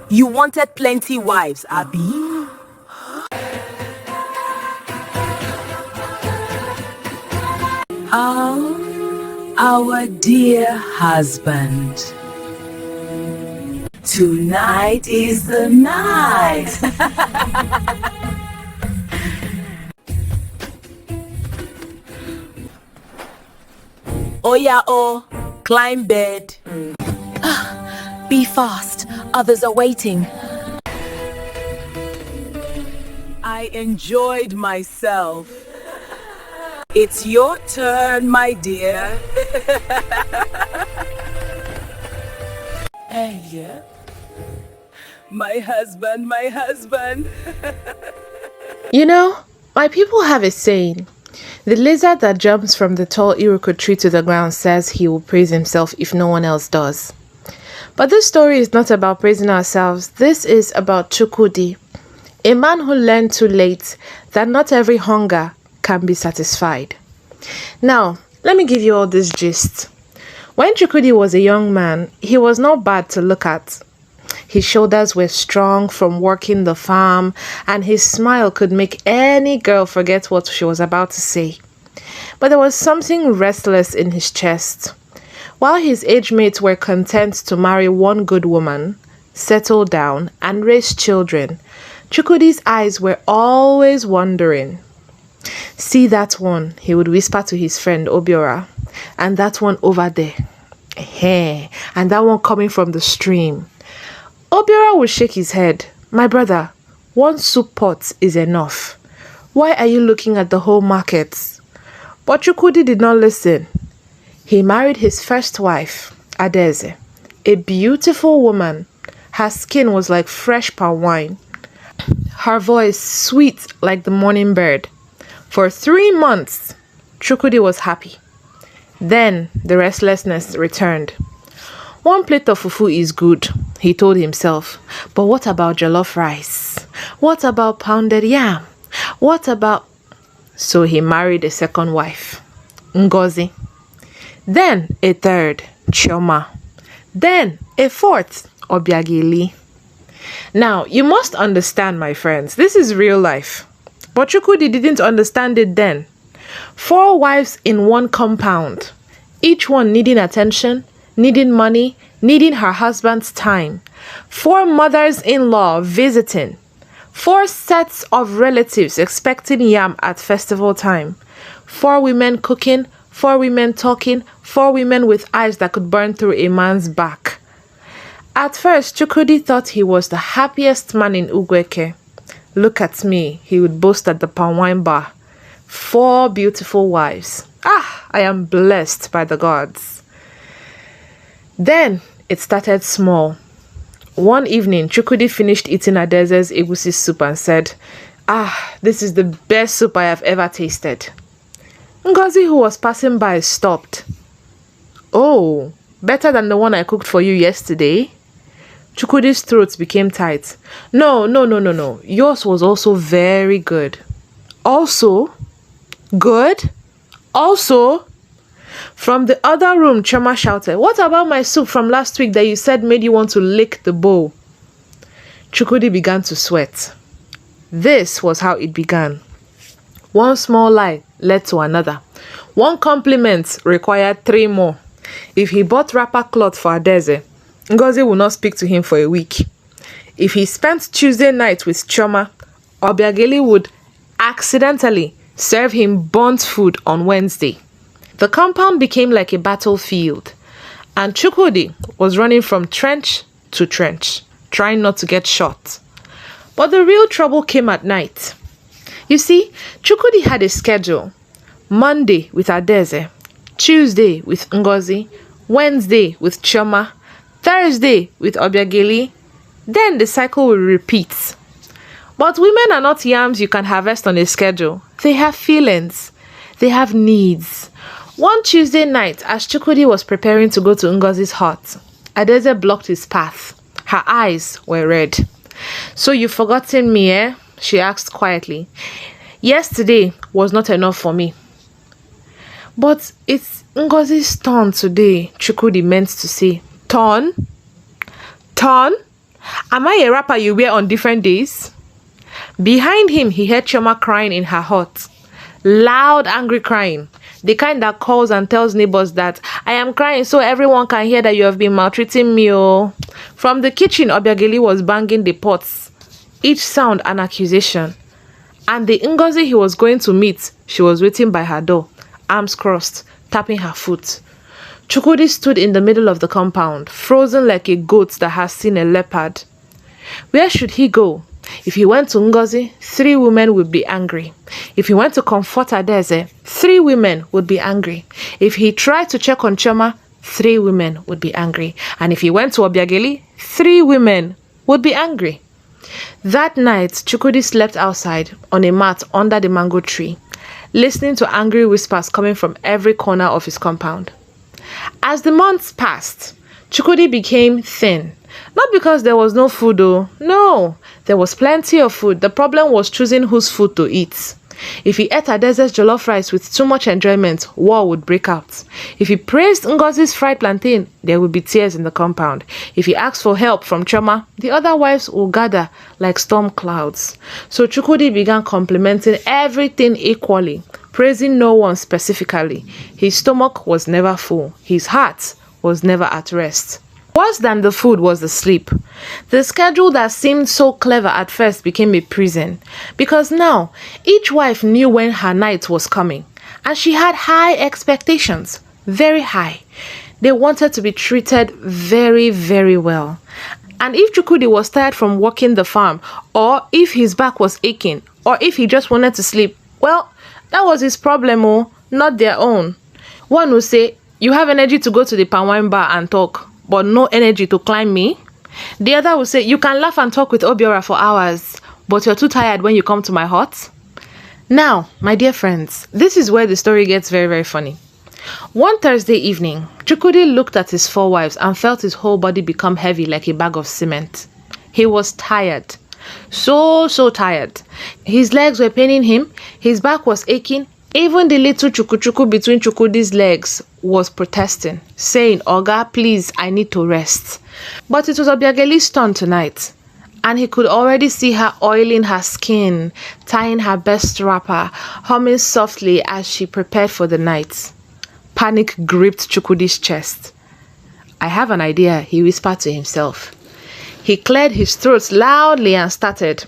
You wanted plenty wives, Abi? Our dear husband. Tonight is the night. Oh yeah, climb bed. Be fast, others are waiting. I enjoyed myself. It's your turn, my dear. Hey, yeah. My husband. You know, my people have a saying. The lizard that jumps from the tall Iroko tree to the ground says he will praise himself if no one else does. But this story is not about praising ourselves. This is about Chukwudi, a man who learned too late that not every hunger can be satisfied. Now, let me give you all this gist. When Chukwudi was a young man, he was not bad to look at. His shoulders were strong from working the farm, and his smile could make any girl forget what she was about to say. But there was something restless in his chest. While his age mates were content to marry one good woman, settle down, and raise children, Chukwudi's eyes were always wandering. See that one, he would whisper to his friend Obiora, and that one over there. And that one coming from the stream. Obiora would shake his head. My brother, one soup pot is enough. Why are you looking at the whole market? But Chukwudi did not listen. He married his first wife, Adeze, a beautiful woman. Her skin was like fresh palm wine. Her voice sweet like the morning bird. For 3 months, Chukwudi was happy. Then the restlessness returned. One plate of fufu is good, he told himself. But what about jollof rice? What about pounded yam? What about... So he married a second wife, Ngozi. Then a third, Chioma. Then a fourth, Obiageli. Now, you must understand, my friends, this is real life. But Chukwudi didn't understand it then. 4 wives in one compound, each one needing attention, needing money, needing her husband's time. 4 mothers-in-law visiting. 4 sets of relatives expecting yam at festival time. 4 women cooking, 4 women talking, 4 women with eyes that could burn through a man's back. At first, Chukwudi thought he was the happiest man in Ugweke. Look at me, he would boast at the palm wine bar. 4 beautiful wives. I am blessed by the gods. Then it started small. One evening, Chukwudi finished eating Adeze's egusi soup and said, this is the best soup I have ever tasted. Ngozi, who was passing by, stopped. Oh, better than the one I cooked for you yesterday? Chukwudi's throat became tight. No. Yours was also very good. Also? Good? Also? From the other room, Choma shouted, what about my soup from last week that you said made you want to lick the bowl? Chukwudi began to sweat. This was how it began. One small lie led to another. One compliment required 3 more. If he bought wrapper cloth for Adeze, Ngozi would not speak to him for a week. If he spent Tuesday night with Choma, Obiageli would accidentally serve him burnt food on Wednesday. The compound became like a battlefield, and Chukwudi was running from trench to trench, trying not to get shot. But the real trouble came at night. You see, Chukwudi had a schedule. Monday with Adeze, Tuesday with Ngozi, Wednesday with Choma, Thursday with Obiageli. Then the cycle will repeat. But women are not yams you can harvest on a schedule. They have feelings. They have needs. One Tuesday night, as Chukwudi was preparing to go to Ngozi's hut, Adeze blocked his path. Her eyes were red. So you've forgotten me, eh? She asked quietly. Yesterday was not enough for me. But it's Ngozi's turn today, Chukwudi meant to say. Turn? Turn? Am I a wrapper you wear on different days? Behind him, he heard Chioma crying in her hut. Loud, angry crying. The kind that calls and tells neighbors that, I am crying so everyone can hear that you have been maltreating me. Oh. From the kitchen, Obiageli was banging the pots. Each sound an accusation. And the Ngozi he was going to meet, she was waiting by her door, arms crossed, tapping her foot. Chukwudi stood in the middle of the compound, frozen like a goat that has seen a leopard. Where should he go? If he went to Ngozi, 3 women would be angry. If he went to comfort Adeze, 3 women would be angry. If he tried to check on Chioma, 3 women would be angry. And if he went to Obiageli, 3 women would be angry. That night, Chukwudi slept outside on a mat under the mango tree, listening to angry whispers coming from every corner of his compound. As the months passed, Chukwudi became thin. Not because there was no food though. No, there was plenty of food. The problem was choosing whose food to eat. If he ate Adeze's jollof rice with too much enjoyment, war would break out. If he praised Ngozi's fried plantain, there would be tears in the compound. If he asked for help from Chioma, the other wives would gather like storm clouds. So Chukwudi began complimenting everything equally, praising no one specifically. His stomach was never full. His heart was never at rest. Worse than the food was the sleep. The schedule that seemed so clever at first became a prison, because now each wife knew when her night was coming, and she had high expectations, very high. They wanted to be treated very, very well. And if Chukwudi was tired from working the farm, or if his back was aching, or if he just wanted to sleep, well, that was his problem, not their own. One would say, you have energy to go to the palm wine bar and talk, but no energy to climb me. The other will say, you can laugh and talk with Obiora for hours, but you're too tired when you come to my hut. Now, my dear friends, this is where the story gets very, very funny. One Thursday evening, Chukwudi looked at his 4 wives and felt his whole body become heavy like a bag of cement. He was tired. So tired. His legs were paining him, his back was aching. Even the little chuku between Chukwudi's legs was protesting, saying, Oga, please, I need to rest. But it was Obiageli's turn tonight, and he could already see her oiling her skin, tying her best wrapper, humming softly as she prepared for the night. Panic gripped Chukwudi's chest. I have an idea, he whispered to himself. He cleared his throat loudly and started.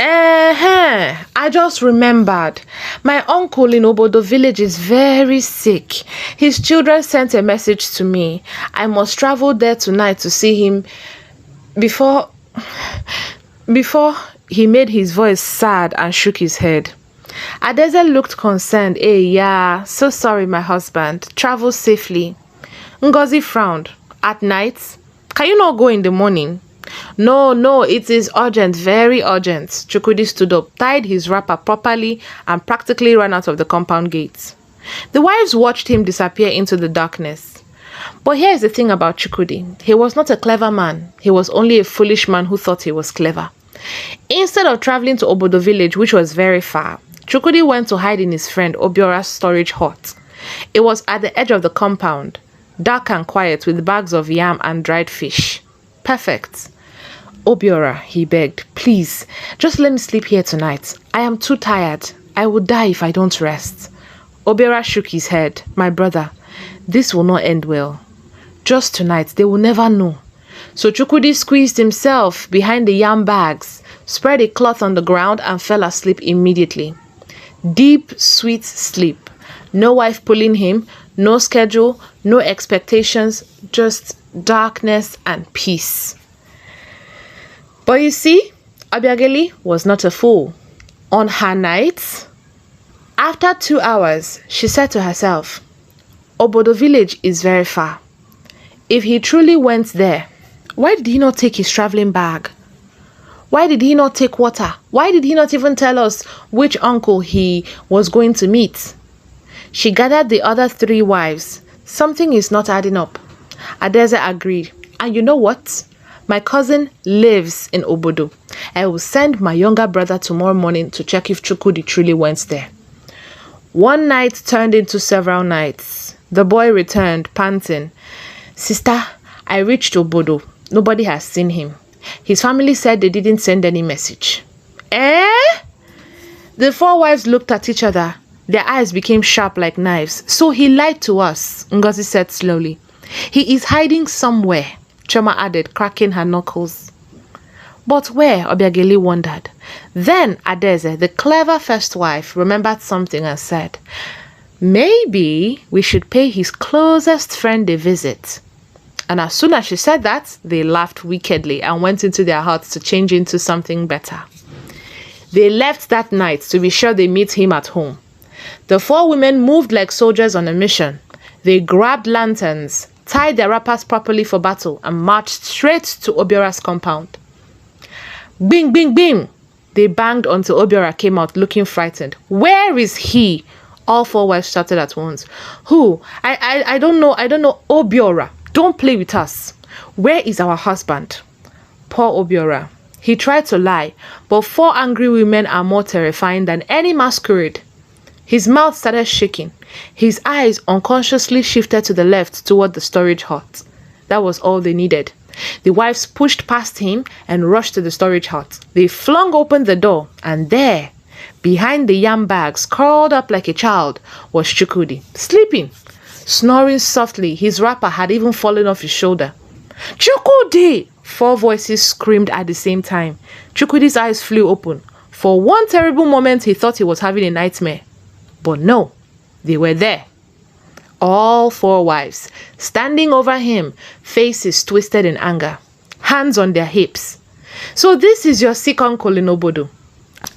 I just remembered. My uncle in Obodo village is very sick. His children sent a message to me. I must travel there tonight to see him before he made his voice sad and shook his head. Adeze looked concerned. Yeah, so sorry, my husband. Travel safely. Ngozi frowned. At night? Can you not go in the morning? No, it is urgent, very urgent. Chukwudi stood up, tied his wrapper properly, and practically ran out of the compound gates. The wives watched him disappear into the darkness. But here's the thing about Chukwudi. He was not a clever man. He was only a foolish man who thought he was clever. Instead of traveling to Obodo village, which was very far, Chukwudi went to hide in his friend Obiora's storage hut. It was at the edge of the compound, dark and quiet, with bags of yam and dried fish. Perfect. Obiora, he begged, please, just let me sleep here tonight. I am too tired. I will die if I don't rest. Obiora shook his head. My brother, this will not end well. Just tonight, they will never know. So Chukwudi squeezed himself behind the yam bags, spread a cloth on the ground, and fell asleep immediately. Deep, sweet sleep. No wife pulling him, no schedule, no expectations, just darkness and peace. But you see, Obiageli was not a fool. On her night, after 2 hours, she said to herself, Obodo village is very far. If he truly went there, why did he not take his traveling bag? Why did he not take water? Why did he not even tell us which uncle he was going to meet? She gathered the other 3 wives. Something is not adding up. Adeze agreed. And you know what? My cousin lives in Obodo. I will send my younger brother tomorrow morning to check if Chukwudi truly went there. One night turned into several nights. The boy returned, panting. Sister, I reached Obodo. Nobody has seen him. His family said they didn't send any message. Eh? The 4 wives looked at each other. Their eyes became sharp like knives. So he lied to us, Ngozi said slowly. He is hiding somewhere, Choma added, cracking her knuckles. But where? Obiageli wondered. Then Adeze, the clever first wife, remembered something and said, maybe we should pay his closest friend a visit. And as soon as she said that, they laughed wickedly and went into their huts to change into something better. They left that night to be sure they meet him at home. The 4 women moved like soldiers on a mission. They grabbed lanterns, tied their wrappers properly for battle, and marched straight to Obiora's compound. Bing, bing, bing! They banged until Obiora came out looking frightened. Where is he? All 4 wives shouted at once. Who? I don't know. Obiora, don't play with us. Where is our husband? Poor Obiora. He tried to lie, but 4 angry women are more terrifying than any masquerade. His mouth started shaking. His eyes unconsciously shifted to the left toward the storage hut. That was all they needed. The wives pushed past him and rushed to the storage hut. They flung open the door, and there, behind the yam bags, curled up like a child, was Chukwudi, sleeping, snoring softly. His wrapper had even fallen off his shoulder. Chukwudi! 4 voices screamed at the same time. Chukwudi's eyes flew open. For one terrible moment, he thought he was having a nightmare. But no, they were there. All 4 wives, standing over him, faces twisted in anger, hands on their hips. So this is your sick uncle in Obodo,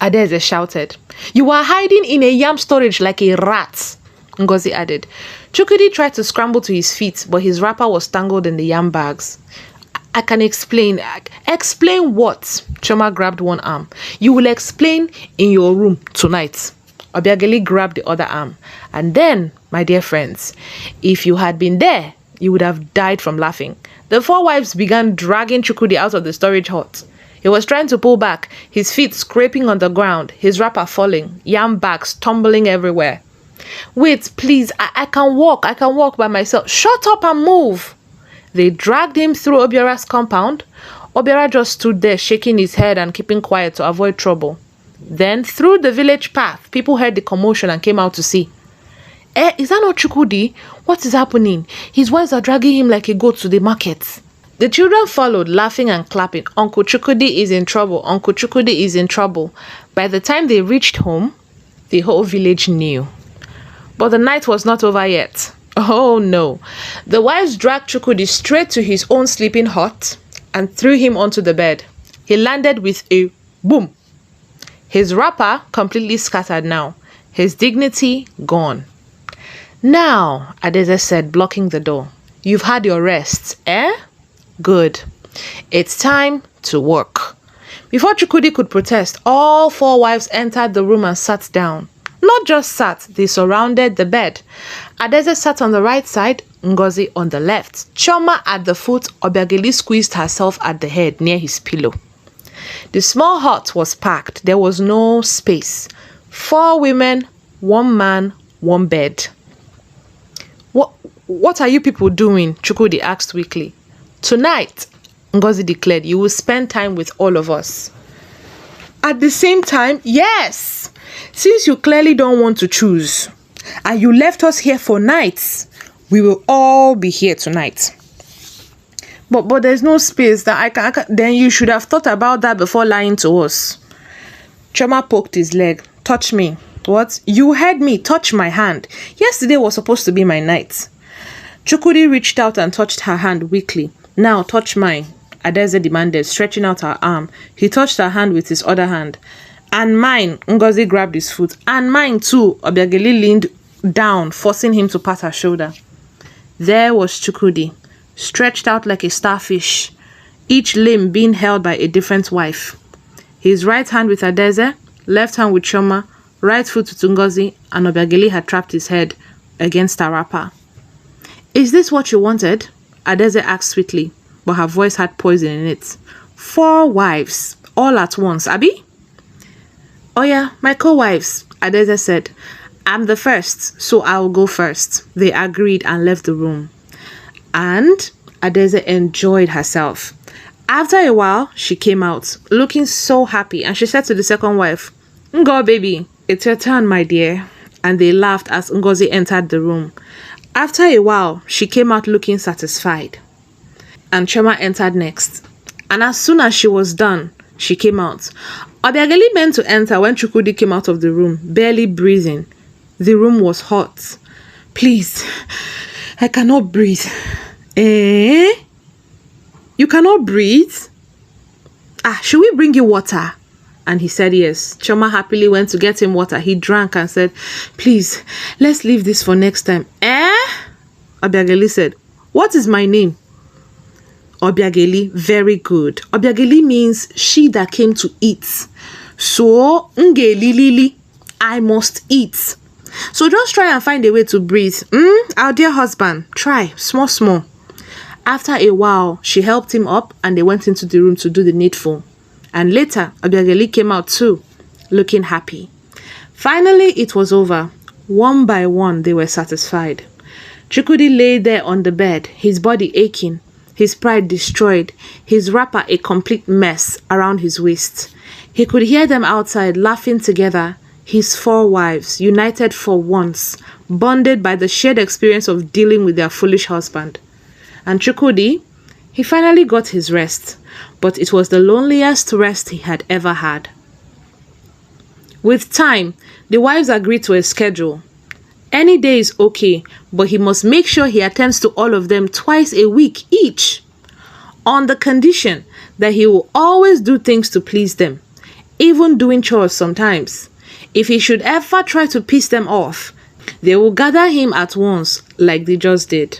Adeze shouted. You are hiding in a yam storage like a rat, Ngozi added. Chukwudi tried to scramble to his feet, but his wrapper was tangled in the yam bags. I can explain. Explain what? Choma grabbed one arm. You will explain in your room tonight. Obiageli grabbed the other arm. And then, my dear friends, if you had been there, you would have died from laughing. The 4 wives began dragging Chukwudi out of the storage hut. He was trying to pull back, his feet scraping on the ground, his wrapper falling, yam bags tumbling everywhere. Wait, please, I can walk. I can walk by myself. Shut up and move. They dragged him through Obiora's compound. Obiora just stood there shaking his head and keeping quiet to avoid trouble. Then, through the village path, people heard the commotion and came out to see. Is that not Chukwudi? What is happening? His wives are dragging him like a goat to the market. The children followed, laughing and clapping. Uncle Chukwudi is in trouble. Uncle Chukwudi is in trouble. By the time they reached home, the whole village knew. But the night was not over yet. Oh no. The wives dragged Chukwudi straight to his own sleeping hut and threw him onto the bed. He landed with a boom. His wrapper completely scattered now. His dignity gone. Now, Adeze said, blocking the door. You've had your rest, eh? Good. It's time to work. Before Chukwudi could protest, all 4 wives entered the room and sat down. Not just sat, they surrounded the bed. Adeze sat on the right side, Ngozi on the left. Choma at the foot, Obiageli squeezed herself at the head near his pillow. The small hut was packed. There was no space. 4 women, 1 man, 1 bed. What are you people doing? Chukwudi asked weakly. Tonight, Ngozi declared, you will spend time with all of us. At the same time, yes. Since you clearly don't want to choose, and you left us here for nights, we will all be here tonight. But there's no space that I can. Then you should have thought about that before lying to us. Choma poked his leg. Touch me. What? You heard me. Touch my hand. Yesterday was supposed to be my night. Chukwudi reached out and touched her hand weakly. Now touch mine, Adeze demanded, stretching out her arm. He touched her hand with his other hand. And mine, Ngozi grabbed his foot. And mine too, Obiageli leaned down, forcing him to pat her shoulder. There was Chukwudi, stretched out like a starfish, each limb being held by a different wife. His right hand with Adeze, left hand with Choma, right foot with Ngozi, and Obiageli had trapped his head against her wrapper. Is this what you wanted? Adeze asked sweetly, but her voice had poison in it. 4 wives, all at once, Abi? Oh yeah, my co-wives, Adeze said. I'm the first, so I'll go first. They agreed and left the room. And Adeze enjoyed herself. After a while, she came out, looking so happy, and she said to the second wife, "Ngo, baby, it's your turn, my dear." And they laughed as Ngozi entered the room. After a while, she came out looking satisfied. And Chioma entered next. And as soon as she was done, she came out. Obiageli meant to enter when Chukwudi came out of the room, barely breathing. The room was hot. "Please, I cannot breathe." "Eh? You cannot breathe? Should we bring you water?" And he said yes. Chioma happily went to get him water. He drank and said, "Please, let's leave this for next time." Obiageli said, "What is my name?" Obiageli, very good. Obiageli means she that came to eat. So, ngelilili, I must eat. So just try and find a way to breathe. Our dear husband, try, small, small. After a while, she helped him up and they went into the room to do the needful. And later, Obiageli came out too, looking happy. Finally, it was over. One by one, they were satisfied. Chukwudi lay there on the bed, his body aching, his pride destroyed, his wrapper a complete mess around his waist. He could hear them outside laughing together, his 4 wives, united for once, bonded by the shared experience of dealing with their foolish husband. And Chukwudi, he finally got his rest, but it was the loneliest rest he had ever had. With time, the wives agreed to a schedule. Any day is okay, but he must make sure he attends to all of them twice a week each, on the condition that he will always do things to please them, even doing chores sometimes. If he should ever try to piss them off, they will gather him at once like they just did.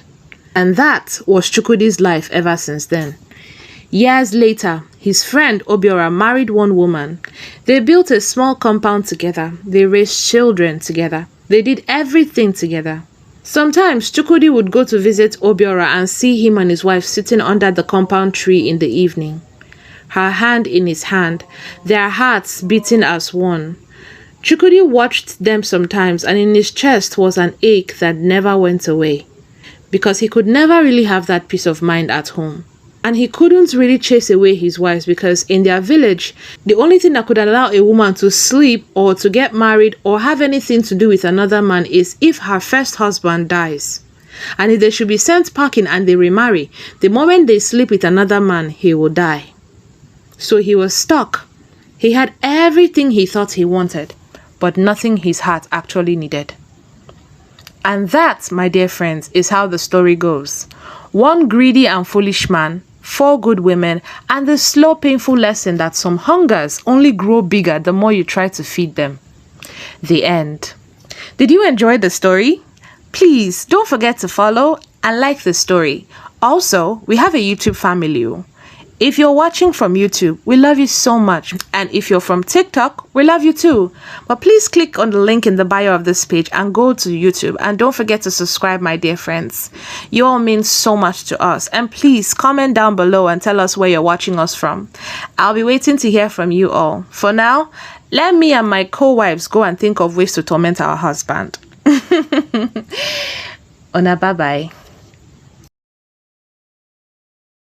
And that was Chukwudi's life ever since then. Years later, his friend Obiora married one woman. They built a small compound together. They raised children together. They did everything together. Sometimes Chukwudi would go to visit Obiora and see him and his wife sitting under the compound tree in the evening, her hand in his hand, their hearts beating as one. Chukwudi watched them sometimes, and in his chest was an ache that never went away, because he could never really have that peace of mind at home. And he couldn't really chase away his wives, because in their village, the only thing that could allow a woman to sleep or to get married or have anything to do with another man is if her first husband dies. And if they should be sent packing and they remarry, the moment they sleep with another man, he will die. So he was stuck. He had everything he thought he wanted, but nothing his heart actually needed. And that, my dear friends, is how the story goes. One greedy and foolish man, 4 good women, and the slow, painful lesson that some hungers only grow bigger the more you try to feed them. The end. Did you enjoy the story? Please don't forget to follow and like the story. Also, we have a YouTube family. If you're watching from YouTube, we love you so much. And if you're from TikTok, we love you too. But please click on the link in the bio of this page and go to YouTube. And don't forget to subscribe, my dear friends. You all mean so much to us. And please comment down below and tell us where you're watching us from. I'll be waiting to hear from you all. For now, let me and my co-wives go and think of ways to torment our husband. Ona, bye-bye.